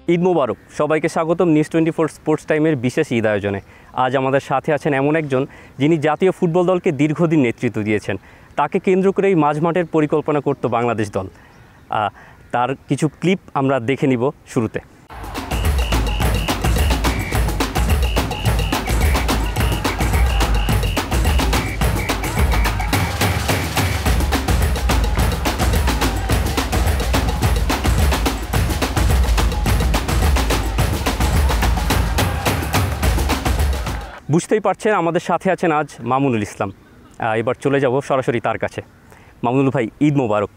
ঈদ মোবারক, সবাইকে স্বাগতম news 24 sports টাইমের বিশেষ ঈদ আয়োজনে। আজ আমাদের সাথে আছেন এমন একজন যিনি জাতীয় ফুটবল দলকে দীর্ঘদিন নেতৃত্ব দিয়েছেন। তাকে কেন্দ্র করেই মাঝমাঠের পরিকল্পনা করত বাংলাদেশ দল। তার কিছু ক্লিপ আমরা দেখে নিব শুরুতে। বুঝতেই পারছেন আমাদের সাথে আছেন আজ মামুনুল ইসলাম। এবার চলে যাব সরাসরি তার কাছে। মামুনুল ভাই, ঈদ মোবারক।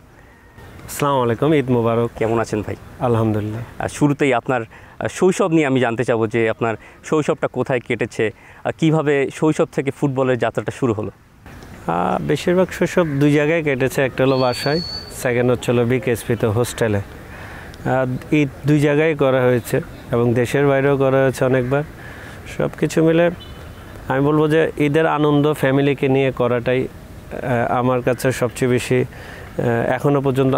আসসালামু আলাইকুম, ঈদ মোবারক। কেমন আছেন ভাই? আলহামদুলিল্লাহ। শুরুতেই আপনার শৈশব নিয়ে আমি জানতে চাবো যে আপনার শৈশবটা কোথায় কেটেছে, কিভাবে শৈশব থেকে ফুটবলের যাত্রাটা শুরু হলো? বেশিরভাগ শৈশব দুই জায়গায় কেটেছে, একটা হলো বাসায়, সেকেন্ড হচ্ছে হলো বিকেএসপিতে হোস্টেলে। ঈদ দুই জায়গায় করা হয়েছে এবং দেশের বাইরেও করা হয়েছে অনেকবার। সব কিছু মিলে আমি বলবো যে ঈদের আনন্দ ফ্যামিলিকে নিয়ে করাটাই আমার কাছে সবচেয়ে বেশি। এখনও পর্যন্ত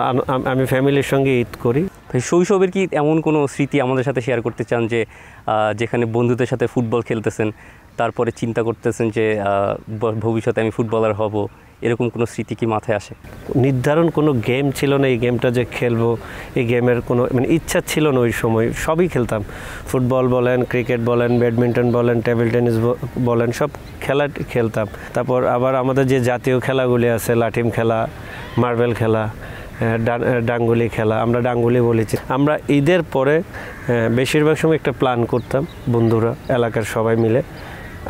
আমি ফ্যামিলির সঙ্গে ঈদ করি। শৈশবের কি এমন কোনো স্মৃতি আমাদের সাথে শেয়ার করতে চান যে যেখানে বন্ধুদের সাথে ফুটবল খেলতেছেন, তারপরে চিন্তা করতেছেন যে ভবিষ্যতে আমি ফুটবলার হব, এরকম কোনো স্মৃতি কি মাথায় আসে? নির্ধারণ কোনো গেম ছিল না, এই গেমটা যে খেলবো, এই গেমের কোনো ইচ্ছা ছিল না ওই সময়। সবই খেলতাম, ফুটবল বলেন, ক্রিকেট বলেন, ব্যাডমিন্টন বলেন, টেবিল টেনিস বলেন, সব খেলা খেলতাম। তারপর আবার আমাদের যে জাতীয় খেলাগুলি আছে, লাঠিম খেলা, মার্বেল খেলা, ডাঙ্গুলি খেলা, আমরা ডাঙ্গুলি বলেছি। আমরা ঈদের পরে বেশিরভাগ সময় একটা প্ল্যান করতাম বন্ধুরা, এলাকার সবাই মিলে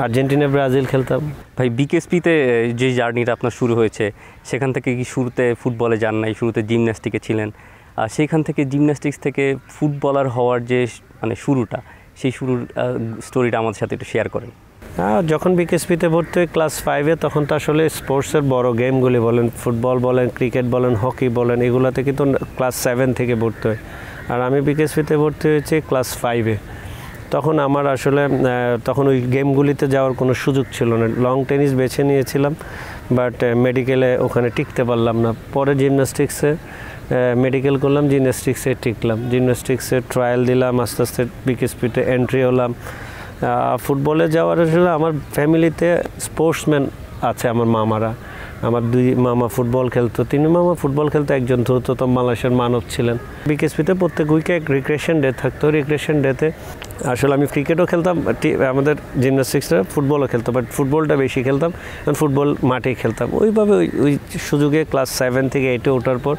আর্জেন্টিনা ব্রাজিল খেলতাম। ভাই, বিকেএসপিতে যে জার্নিটা আপনার শুরু হয়েছে, সেখান থেকে কি শুরুতে ফুটবলে যান নাই, শুরুতে জিমন্যাস্টিকে ছিলেন? সেইখান থেকে জিমন্যাস্টিক্স থেকে ফুটবলার হওয়ার যে শুরুটা, সেই শুরুর স্টোরিটা আমাদের সাথে একটু শেয়ার করেন। যখন বিকেএসপিতে ভর্তি হই ক্লাস 5-এ, তখন তো আসলে স্পোর্টসের বড় গেমগুলি বলেন, ফুটবল বলেন, ক্রিকেট বলেন, হকি বলেন, এগুলোতে কিন্তু ক্লাস 7 থেকে ভর্তি হয়। আর আমি বিকেএসপিতে ভর্তি হয়েছি ক্লাস 5-এ। তখন আমার আসলে তখন ওই গেমগুলিতে যাওয়ার কোনো সুযোগ ছিল না। লং টেনিস বেছে নিয়েছিলাম, বাট মেডিকেলে ওখানে টিকতে পারলাম না। পরে জিমন্যাস্টিক্সে মেডিকেল করলাম, জিমন্যাস্টিক্সে টিকলাম, জিমন্যাস্টিক্সে ট্রায়াল দিলাম, আস্তে আস্তে বিকেএসপিতে এন্ট্রি হলাম। ফুটবলে যাওয়ার আসলে আমার ফ্যামিলিতে স্পোর্টসম্যান আছে। আমার মামারা, আমার দুই মামা ফুটবল খেলতো, তিন মামা ফুটবল খেলতো, একজন দ্রুততম বাংলাদেশের মানব ছিলেন। বিকেএসপিতে প্রত্যেক উইকে এক রিক্রিয়েশন ডে থাকতো। রিক্রিয়েশন ডেতে আসলে আমি ক্রিকেটও খেলতাম, আমাদের জিমন্যাস্টিক্সরা ফুটবলও খেলতাম, বাট ফুটবলটা বেশি খেলতাম, কারণ ফুটবল মাঠে খেলতাম। ওইভাবে ওই সুযোগে ক্লাস 7 থেকে 8-এ ওঠার পর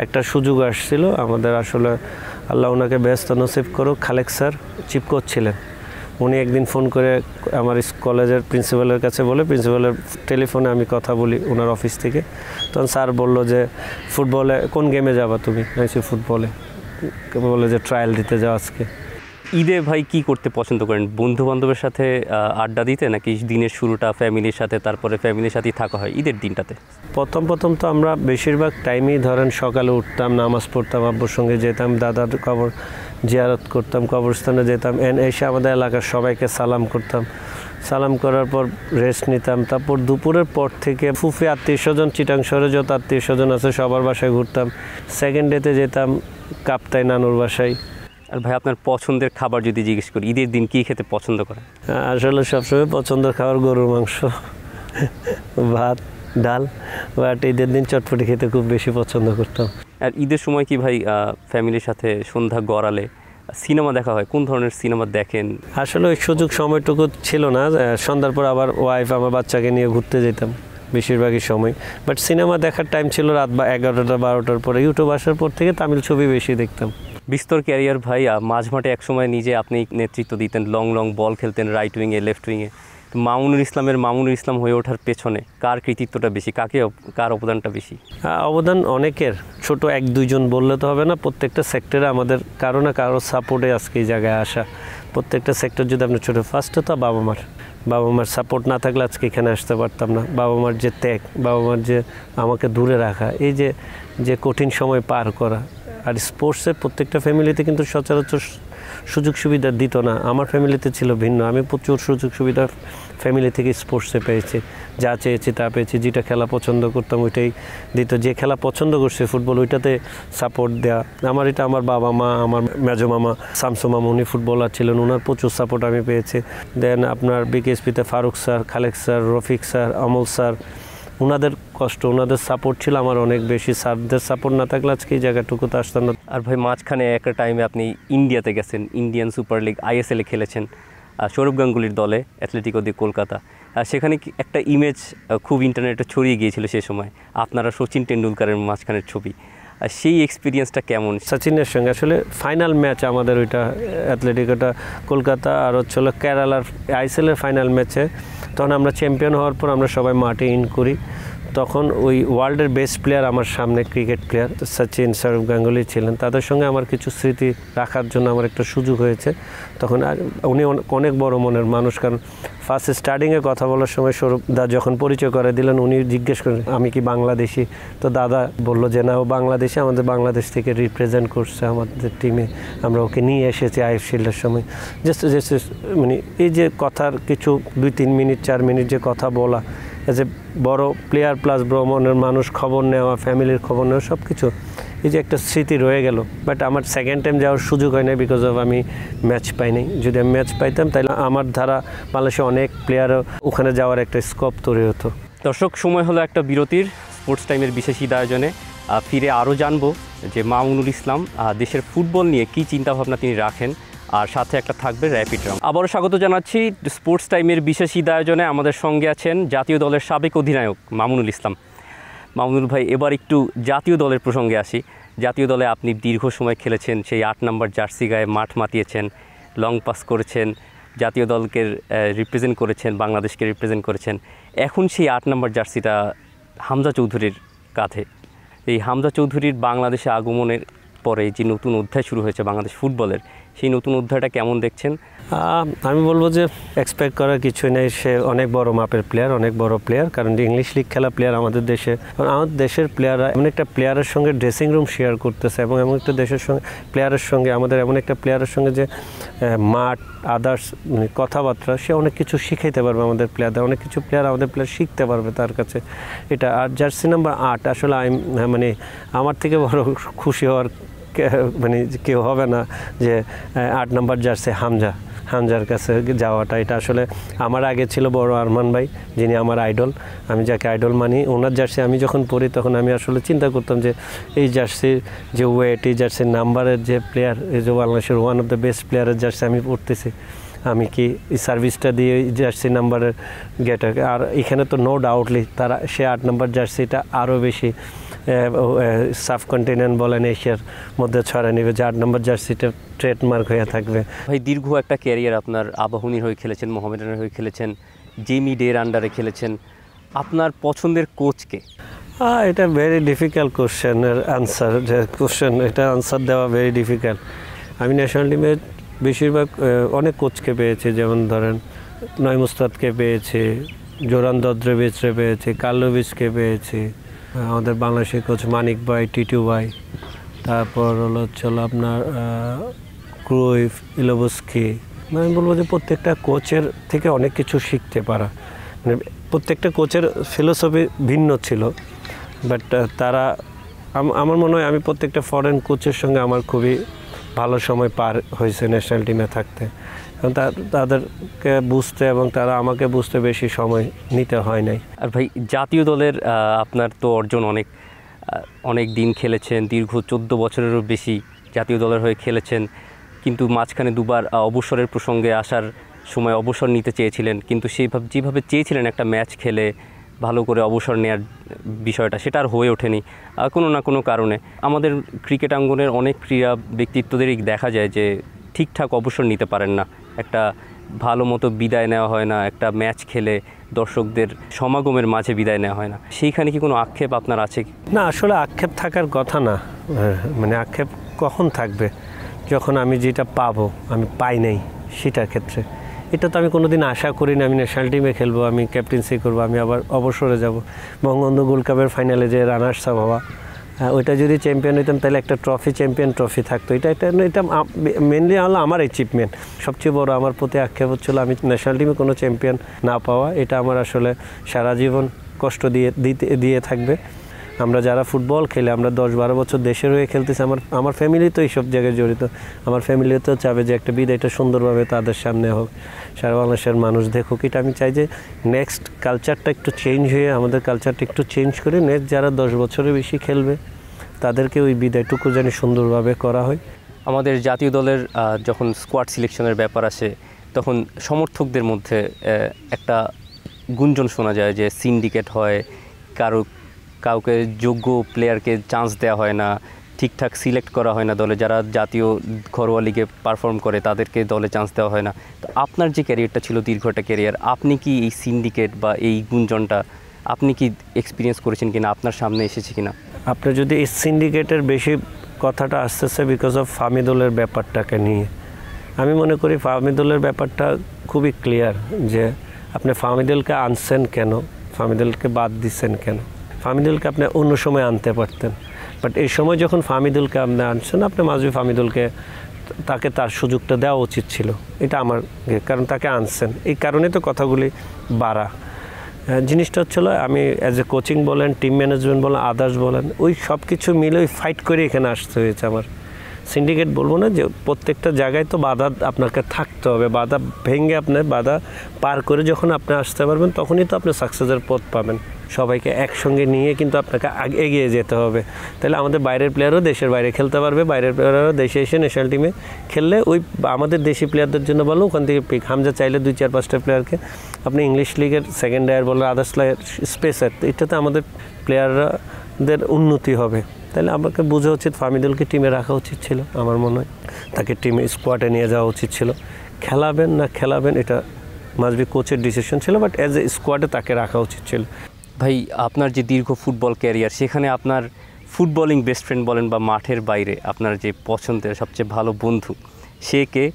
একটা সুযোগ আসছিল আমাদের। আসলে আল্লাহ ওনাকে ব্যস্ত নসিব করুক, খালেক স্যার চিফ কোচ ছিলেন। উনি একদিন ফোন করে আমার কলেজের প্রিন্সিপালের কাছে বলে, প্রিন্সিপালের টেলিফোনে আমি কথা বলি ওনার অফিস থেকে। তখন স্যার বললো যে ফুটবলে কোন গেমে যাবা তুমি? আমি ফুটবলে। বলে যে ট্রায়াল দিতে যাও আজকে। ঈদে ভাই কি করতে পছন্দ করেন? বন্ধু বান্ধবের সাথে আড্ডা দিতে, নাকি দিনের শুরুটা ফ্যামিলির সাথে, তারপরে ফ্যামিলির সাথেই থাকা হয় ঈদের দিনটাতে? প্রথম তো আমরা বেশিরভাগ টাইমেই ধরেন সকালে উঠতাম, নামাজ পড়তাম, আব্বুর সঙ্গে যেতাম, দাদার কবর জিয়ারত করতাম, কবরস্থানে যেতাম, এসে আমাদের এলাকার সবাইকে সালাম করতাম। সালাম করার পর রেস্ট নিতাম। তারপর দুপুরের পর থেকে ফুফি আত্মীয় স্বজন, চিটাং শহরে যত আত্মীয় স্বজন আছে সবার বাসায় ঘুরতাম। সেকেন্ড ডেতে যেতাম কাপ্তাই নানুর বাসায়। আর ভাই, আপনার পছন্দের খাবার যদি জিজ্ঞেস করি, ঈদের দিন কী খেতে পছন্দ করেন? আসলে সবসময় পছন্দের খাবার গরুর মাংস, ভাত, ডাল, বাট ঈদের দিন চটপটি খেতে খুব বেশি পছন্দ করতাম। আর ঈদের সময় কি ভাই ফ্যামিলির সাথে সন্ধ্যা গড়ালে সিনেমা দেখা হয়? কোন ধরনের সিনেমা দেখেন? আসলে ওই সুযোগ সময়টুকু ছিল না। সন্ধ্যার পর আবার ওয়াইফ আমার বাচ্চাকে নিয়ে ঘুরতে যেতাম বেশিরভাগই সময়। বাট সিনেমা দেখার টাইম ছিল রাত 11টা 12টার পরে। ইউটিউব আসার পর থেকে তামিল ছবি বেশি দেখতাম। বিস্তর ক্যারিয়ার ভাই। মাঝমাঠে একসময় নিজে আপনি নেতৃত্ব দিতেন, লং বল খেলতেন রাইট উইংয়ে, লেফট উইংয়ে। মামুনুল ইসলাম হয়ে ওঠার পেছনে কার কৃতিত্বটা বেশি, কার অবদানটা বেশি? অবদান অনেকের, ছোট 1-2 জন বললে তো হবে না। প্রত্যেকটা সেক্টরে আমাদের কারো না কারো সাপোর্টে আজকে এই জায়গায় আসা। প্রত্যেকটা সেক্টর যদি আপনি ছোটো, ফার্স্টে তো বাবা মার সাপোর্ট না থাকলে আজকে এখানে আসতে পারতাম না। বাবা মার যে ত্যাগ, বাবা মার যে আমাকে দূরে রাখা, এই যে কঠিন সময় পার করা, আর স্পোর্টসে প্রত্যেকটা ফ্যামিলিতে কিন্তু সচরাচর সুযোগ সুবিধা দিত না। আমার ফ্যামিলিতে ছিল ভিন্ন, আমি প্রচুর সুযোগ সুবিধা ফ্যামিলি থেকে স্পোর্টসে পেয়েছি, যা চেয়েছি তা পেয়েছি। যেটা খেলা পছন্দ করতাম ওইটাই দিত, যে খেলা পছন্দ করছে ফুটবল ওইটাতে সাপোর্ট দেওয়া। আমার বাবা মা, আমার মেজো মামা শামসু মামা, উনি ফুটবলার ছিলেন, ওনার প্রচুর সাপোর্ট আমি পেয়েছি। দেন আপনার বিকেএসপিতে Faruk sir, Khalek sir, Rafiq sir, Amal sir, ওনাদের কষ্ট, ওনাদের সাপোর্ট ছিল আমার অনেক বেশি। স্যারদের সাপোর্ট না থাকলে আজকে এই জায়গাটুকুতে আসতাম না। আর ভাই মাঝখানে একটা টাইমে আপনি ইন্ডিয়াতে গেছেন, ইন্ডিয়ান সুপার লিগ ISL-এ খেলেছেন সৌরভ গাঙ্গুলির দলে, অ্যাথলেটিকো দি কলকাতা। সেখানে একটা ইমেজ খুব ইন্টারনেটে ছড়িয়ে গিয়েছিল সে সময়, আপনারা সচিন টেন্ডুলকারের মাঝখানের ছবি। আর সেই এক্সপিরিয়েন্সটা কেমন? সচিনের সঙ্গে আসলে ফাইনাল ম্যাচ আমাদের ওইটা, অ্যাথলেটিকোটা কলকাতা আর হচ্ছিল কেরালার ISL-এর ফাইনাল ম্যাচে। তখন আমরা চ্যাম্পিয়ন হওয়ার পর আমরা সবাই মাঠে ইন করি। তখন ওই ওয়ার্ল্ডের বেস্ট প্লেয়ার আমার সামনে, ক্রিকেট প্লেয়ার সচিন, সৌরভ গাঙ্গুলি ছিলেন। তাদের সঙ্গে আমার কিছু স্মৃতি রাখার জন্য আমার একটা সুযোগ হয়েছে। তখন উনি অনেক বড় মনের মানুষ, কারণ ফার্স্ট স্টার্টিংয়ে কথা বলার সময় সৌরভ দা যখন পরিচয় করে দিলেন, উনি জিজ্ঞেস করেন আমি কি বাংলাদেশি, তো দাদা বললো যে না, ও বাংলাদেশি, আমাদের বাংলাদেশ থেকে রিপ্রেজেন্ট করছে আমাদের টিমে, আমরা ওকে নিয়ে এসেছি IF শিল্ডের সময়। জাস্ট মানে এই যে কথার কিছু 2-3 মিনিট 4 মিনিট যে কথা বলা, এজ এ বড় প্লেয়ার প্লাস ভ্রমণের মানুষ, খবর নেওয়া, ফ্যামিলির খবর নেওয়া, সব কিছু এই যে একটা স্মৃতি রয়ে গেল। বাট আমার সেকেন্ড টাইম যাওয়ার সুযোগ হয় না, বিকজ অফ আমি ম্যাচ পাইনি। যদি আমি ম্যাচ পাইতাম তাহলে আমার ধারা বাংলাদেশে অনেক প্লেয়ারও ওখানে যাওয়ার একটা স্কোপ তৈরি হতো। দর্শক, সময় হলো একটা বিরতির। স্পোর্টস টাইমের বিশেষ ঈদ আয়োজনে ফিরে আরও জানবো যে মামুনুল ইসলাম দেশের ফুটবল নিয়ে কী চিন্তাভাবনা তিনি রাখেন, আর সাথে একটা থাকবে র্যাপিড রাউন্ড। আবারও স্বাগত জানাচ্ছি স্পোর্টস টাইমের বিশেষ ঈদ আয়োজনে। আমাদের সঙ্গে আছেন জাতীয় দলের সাবেক অধিনায়ক মামুনুল ইসলাম। মামুনুল ভাই, এবার একটু জাতীয় দলের প্রসঙ্গে আসি। জাতীয় দলে আপনি দীর্ঘ সময় খেলেছেন, সেই 8 নম্বর জার্সি গায়ে মাঠ মাতিয়েছেন, লং পাস করেছেন, জাতীয় দলকে রিপ্রেজেন্ট করেছেন, বাংলাদেশকে রিপ্রেজেন্ট করেছেন। এখন সেই 8 নম্বর জার্সিটা হামজা চৌধুরীর কাঁধে। এই হামজা চৌধুরীর বাংলাদেশে আগমনের পরে যে নতুন অধ্যায় শুরু হয়েছে বাংলাদেশ ফুটবলের, সেই নতুন অধ্যায়টা কেমন দেখছেন? আমি বলবো যে এক্সপেক্ট করার কিছুই নেই। সে অনেক বড় মাপের প্লেয়ার, অনেক বড় প্লেয়ার, কারণ ইংলিশ লিগ খেলা প্লেয়ার আমাদের দেশে। আমাদের দেশের প্লেয়াররা এমন একটা প্লেয়ারের সঙ্গে ড্রেসিং রুম শেয়ার করতেছে, এবং এমন একটা দেশের সঙ্গে প্লেয়ারের সঙ্গে, আমাদের এমন একটা প্লেয়ারের সঙ্গে যে মাঠ, আদার্স কথাবার্তা, সে অনেক কিছু শিখাইতে পারবে আমাদের প্লেয়ারদের, অনেক কিছু প্লেয়ার আমাদের প্লেয়ার শিখতে পারবে তার কাছে এটা। আর জার্সি নাম্বার 8 আসলে মানে আমার থেকে বড় খুশি হওয়ার মানে কেউ হবে না যে 8 নম্বর জার্সি হামজার কাছে যাওয়াটা। এটা আসলে আমার আগে ছিল বড় আরমান ভাই, যিনি আমার আইডল, আমি যাকে আইডল মানি। ওনার জার্সি আমি যখন পরি তখন আমি আসলে চিন্তা করতাম যে এই জার্সির যে ওয়েট, এই জার্সির নাম্বারের যে প্লেয়ার, এই যে বাংলাদেশের ওয়ান অফ দ্য বেস্ট প্লেয়ারের জার্সি আমি পড়তেছি, আমি কি এই সার্ভিসটা দিয়ে জার্সি নাম্বারের গেট। আর এখানে তো নো ডাউটলি তারা সে 8 নম্বর জার্সিটা আরও বেশি সাবকন্টিনেন্ট বলেন এশিয়ার মধ্যে ছড়ায় নেবে, যে 8 নম্বর জার্সিটা ট্রেডমার্ক হয়ে থাকবে। ভাই, দীর্ঘ একটা ক্যারিয়ার আপনার, আবাহনীর হয়ে খেলেছেন, মোহামেডানের হয়ে খেলেছেন, জেমি ডের আন্ডারে খেলেছেন। আপনার পছন্দের কোচকে? এটা ভেরি ডিফিকাল্ট কোশ্চেনের আনসার, যে কোশ্চেন এটা আনসার দেওয়া ভেরি ডিফিকাল্ট। আমি ন্যাশনাল টিমে বেশিরভাগ অনেক কোচকে পেয়েছি, যেমন ধরেন নয় মুস্তাদকে পেয়েছি, জোরান দদ্রেবিচকে পেয়েছি, কার্লোভিচকে পেয়েছি, আমাদের বাংলাদেশের কোচ মানিক ভাই, টিটু ভাই, তারপর হচ্ছিল আপনার ক্রুইফ, ইলোবস্কি। আমি বলবো যে প্রত্যেকটা কোচের থেকে অনেক কিছু শিখতে পারা, মানে প্রত্যেকটা কোচের ফিলোসফি ভিন্ন ছিল। বাট তারা, আমার মনে হয় আমি প্রত্যেকটা ফরেন কোচের সঙ্গে আমার খুবই ভালো সময় পার হয়েছে ন্যাশনাল টিমে থাকতে, এবং তাদেরকে বুঝতে এবং তারা আমাকে বুঝতে বেশি সময় নিতে হয় নাই। আর ভাই, জাতীয় দলের আপনার তো অর্জন অনেক দিন খেলেছেন, দীর্ঘ 14 বছরেরও বেশি জাতীয় দলের হয়ে খেলেছেন, কিন্তু মাঝখানে দুবার অবসরের প্রসঙ্গে আসার সময় অবসর নিতে চেয়েছিলেন, কিন্তু যেভাবে চেয়েছিলেন একটা ম্যাচ খেলে ভালো করে অবসর নেওয়ার বিষয়টা, সেটা আর হয়ে ওঠেনি কোনো না কোনো কারণে। আমাদের ক্রিকেট আঙ্গনের অনেক ক্রীড়া ব্যক্তিত্বদেরই দেখা যায় যে ঠিকঠাক অবসর নিতে পারেন না, একটা ভালো মতো বিদায় নেওয়া হয় না, একটা ম্যাচ খেলে দর্শকদের সমাগমের মাঝে বিদায় নেওয়া হয় না। সেইখানে কি কোনো আক্ষেপ আপনার আছে? না, আসলে আক্ষেপ থাকার কথা না। মানে আক্ষেপ কখন থাকবে? যখন আমি যেটা পাবো আমি পাই নাই সেটার ক্ষেত্রে। এটা তো আমি কোনোদিন আশা করি না আমি ন্যাশনাল টিমে খেলবো, আমি ক্যাপ্টেন্সি করবো, আমি আবার অবসরে যাব। বঙ্গবন্ধু গোল্ড কাপের ফাইনালে যে রানার্স আপ হওয়া, ওইটা যদি চ্যাম্পিয়ন হইতাম তাহলে একটা চ্যাম্পিয়ন ট্রফি থাকতো। এটা মেনলি হলো আমার অ্যাচিভমেন্ট। সবচেয়ে বড় আমার প্রতি আক্ষেপ হচ্ছিল আমি ন্যাশনাল টিমে কোনো চ্যাম্পিয়ন না পাওয়া। এটা আমার আসলে সারা জীবন কষ্ট দিয়ে থাকবে। আমরা যারা ফুটবল খেলে, আমরা 10-12 বছর দেশের হয়ে খেলতেছি, আমার ফ্যামিলি তো এইসব জায়গায় জড়িত। আমার ফ্যামিলিতেও চাবে যে একটা বিদায়টা সুন্দরভাবে তাদের সামনে হোক, সারা বাংলাদেশের মানুষ দেখুক। এটা আমি চাই যে নেক্সট কালচারটা একটু চেঞ্জ হয়ে, আমাদের কালচারটা একটু চেঞ্জ করে নেক্সট যারা 10 বছরের বেশি খেলবে তাদেরকে ওই বিদায়টুকু জানি সুন্দরভাবে করা হয়। আমাদের জাতীয় দলের যখন স্কোয়াড সিলেকশনের ব্যাপার আসে তখন সমর্থকদের মধ্যে একটা গুঞ্জন শোনা যায় যে সিন্ডিকেট হয়, কাউকে যোগ্য প্লেয়ারকে চান্স দেওয়া হয় না, ঠিকঠাক সিলেক্ট করা হয় না দলে, যারা জাতীয় ঘরোয়া লিগে পারফর্ম করে তাদেরকে দলে চান্স দেওয়া হয় না। তো আপনার যে ক্যারিয়ারটা ছিল, দীর্ঘ একটা ক্যারিয়ার, আপনি কি এই সিন্ডিকেট বা এই গুঞ্জনটা আপনি কি এক্সপিরিয়েন্স করেছেন কিনা, আপনার সামনে এসেছে কিনা? আপনি যদি এই সিন্ডিকেটের বেশি কথাটা আসতেছে বিকজ অফ ফাহমিদুলের ব্যাপারটাকে নিয়ে। আমি মনে করি ফাহমিদুলের ব্যাপারটা খুবই ক্লিয়ার যে আপনি ফাহমিদুলকে আনছেন কেন, ফাহমিদুলকে বাদ দিচ্ছেন কেন। ফাহমিদুলকে আপনি অন্য সময় আনতে পারতেন, বাট এই সময় যখন ফাহমিদুলকে আপনি আনছেন, আপনি মাঝবি ফাহমিদুলকে তাকে তার সুযোগটা দেওয়া উচিত ছিল। এটা আমার, কারণ তাকে আনছেন, এই কারণে তো কথাগুলি বাড়া। জিনিসটা হচ্ছিল আমি অ্যাজ এ কোচিং বলেন, টিম ম্যানেজমেন্ট বলেন, আদার্স বলেন, ওই সব কিছু মিলে ওই ফাইট করে এখানে আসতে হয়েছে আমার। সিন্ডিকেট বলবো না, যে প্রত্যেকটা জায়গায় তো বাধা আপনাকে থাকতে হবে, বাধা ভেঙে আপনার বাধা পার করে যখন আপনি আসতে পারবেন তখনই তো আপনি সাকসেসের পথ পাবেন। সবাইকে একসঙ্গে নিয়ে কিন্তু আপনাকে এগিয়ে যেতে হবে, তাহলে আমাদের বাইরের প্লেয়ারও দেশের বাইরে খেলতে পারবে, বাইরের প্লেয়ারও দেশে এসে ন্যাশনাল টিমে খেললে ওই আমাদের দেশি প্লেয়ারদের জন্য ভালো, ওখান থেকে পিক। হামজা চাইলে 2-4-5টা প্লেয়ারকে আপনি ইংলিশ লিগের সেকেন্ড ইয়ার বলেন, আদার্স স্পেসার, এটাতে আমাদের প্লেয়ারদের উন্নতি হবে। তাহলে আমাকে বোঝা উচিত ফাহমিদুলকে টিমে রাখা উচিত ছিল, আমার মনে হয় তাকে টিমে স্কোয়াডে নিয়ে যাওয়া উচিত ছিল। খেলাবেন না খেলাবেন এটা মাস্ট বি কোচের ডিসিশন ছিল, বাট অ্যাজ এ স্কোয়াডে তাকে রাখা উচিত ছিল। ভাই, আপনার যে দীর্ঘ ফুটবল ক্যারিয়ার, সেখানে আপনার ফুটবলিং বেস্ট ফ্রেন্ড বলেন বা মাঠের বাইরে আপনার যে পছন্দের সবচেয়ে ভালো বন্ধু, সে কে?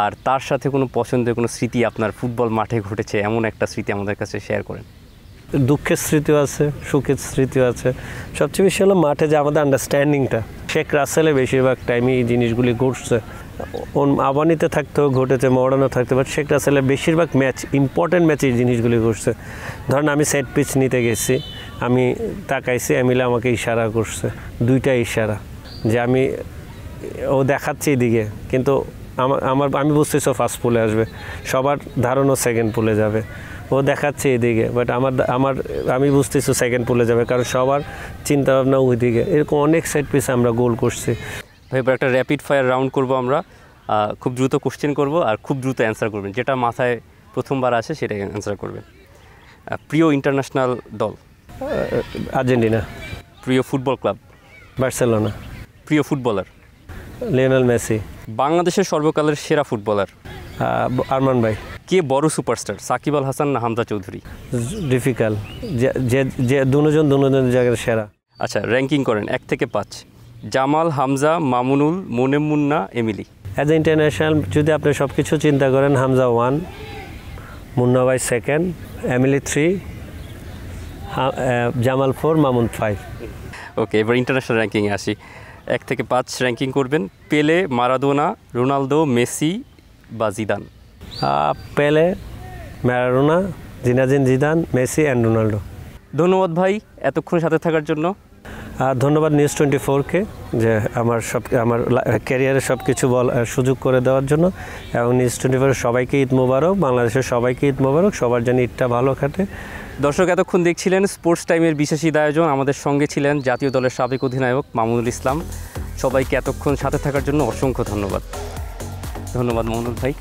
আর তার সাথে কোনো পছন্দের কোনো স্মৃতি আপনার ফুটবল মাঠে ঘটেছে, এমন একটা স্মৃতি আমাদের কাছে শেয়ার করেন। দুঃখের স্মৃতিও আছে, সুখের স্মৃতিও আছে। সবচেয়ে বেশি হলো মাঠে যে আমাদের আন্ডারস্ট্যান্ডিংটা, শেখ রাসেলে বেশিরভাগ টাইমে এই জিনিসগুলি ঘটছে। আবানিতে থাকতেও ঘটেছে, মডার্নও থাকতে, বাট শেখ রাসেলের বেশিরভাগ ম্যাচ, ইম্পর্টেন্ট ম্যাচে এই জিনিসগুলি ঘটছে। ধরেন আমি সেট পিচ নিতে গেছি, আমি তাকাইছি, এমিলে আমাকে ইশারা করছে, 2টা ইশারা, যে ও দেখাচ্ছে এদিকে, কিন্তু আমি বুঝতেছি ফার্স্ট পুলে আসবে, সবার ধারণা সেকেন্ড পুলে যাবে। ও দেখাচ্ছে এদিকে, বাট আমি বুঝতেছি সেকেন্ড পুলে যাবে, কারণ সবার চিন্তাভাবনা ওইদিকে। এরকম অনেক সেট পিস আমরা গোল করছি। ভাই, এবার একটা র্যাপিড ফায়ার রাউন্ড করব আমরা, খুব দ্রুত কোশ্চেন করব আর খুব দ্রুত অ্যান্সার করবেন, যেটা মাথায় প্রথমবার আসে সেটাই অ্যান্সার করবেন। প্রিয় ইন্টারন্যাশনাল দল? আর্জেন্টিনা। প্রিয় ফুটবল ক্লাব? বার্সেলোনা। প্রিয় ফুটবলার? Lionel Messi. বাংলাদেশের সর্বকালের সেরা ফুটবলার? আরমান ভাই। কে বড় সুপারস্টার, সাকিব আল হাসান না হামজা চৌধুরী? ডিফিকাল্ট, যে দুজন জায়গায় সেরা। আচ্ছা, র্যাঙ্কিং করেন 1 থেকে 5। Jamal, Hamza, Mamunul, Monem Munna, Emily. As a international যদি আপনি সব কিছু চিন্তা করেন, হামজা 1, মুন্না ভাই 2, এমিলি 3, জামাল 4, মামুন 5। ওকে, এবার ইন্টারন্যাশনাল র্যাঙ্কিংয়ে আসি। 1 থেকে 5 র্যাঙ্কিং করবেন। পেলে, মারাদোনা, রোনালদো, মেসি বা Zidane? Pele, Maradona, Zinedine Zidane, Messi and Ronaldo. ধন্যবাদ ভাই এতক্ষণ সাথে থাকার জন্য। ধন্যবাদ নিউজ 24-কে যে আমার ক্যারিয়ারে সব কিছু সুযোগ করে দেওয়ার জন্য, এবং নিউজ 24 সবাইকে ঈদ মোবারক, বাংলাদেশের সবাইকে ঈদ মোবারক, সবার জন্য ঈদটা ভালো কাটে। দর্শক, এতক্ষণ দেখছিলেন স্পোর্টস টাইমের বিশেষ ঈদ আয়োজন। আমাদের সঙ্গে ছিলেন জাতীয় দলের সাবেক অধিনায়ক মামুনুল ইসলাম। সবাইকে এতক্ষণ সাথে থাকার জন্য অসংখ্য ধন্যবাদ। ধন্যবাদ মামুনুল ভাই।